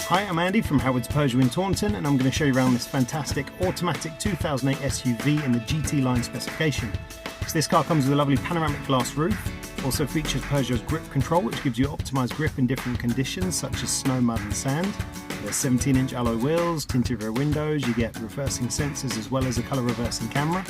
Hi, I'm Andy from Howard's Peugeot in Taunton, and I'm going to show you around this fantastic automatic 2008 SUV in the GT line specification. So this car comes with a lovely panoramic glass roof, also features Peugeot's grip control, which gives you optimised grip in different conditions such as snow, mud and sand. There's 17-inch alloy wheels, tinted rear windows, you get reversing sensors as well as a colour reversing camera.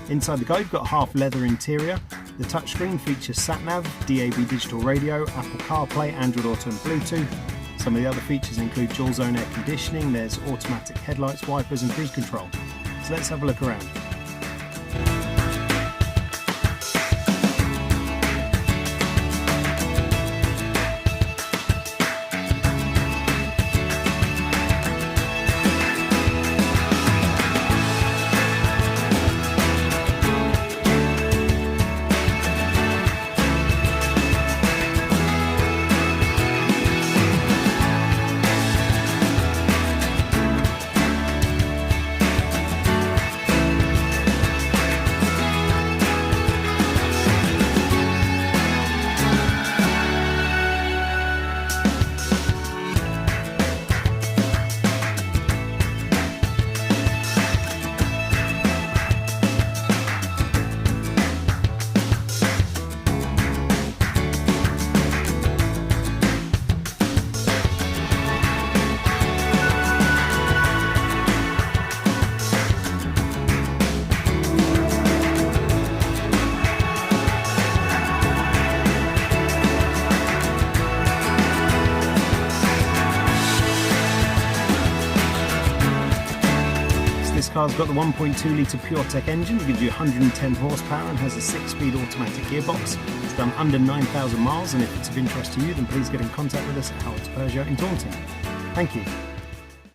Inside the car you've got a half leather interior. The touchscreen features sat-nav, DAB digital radio, Apple CarPlay, Android Auto and Bluetooth. Some of the other features include dual zone air conditioning, there's automatic headlights, wipers and cruise control. So let's have a look around. This car's got the 1.2 litre PureTech engine that gives you 110 horsepower and has a 6-speed automatic gearbox. It's done under 9,000 miles, and if it's of interest to you then please get in contact with us at Howard's Peugeot in Taunton. Thank you.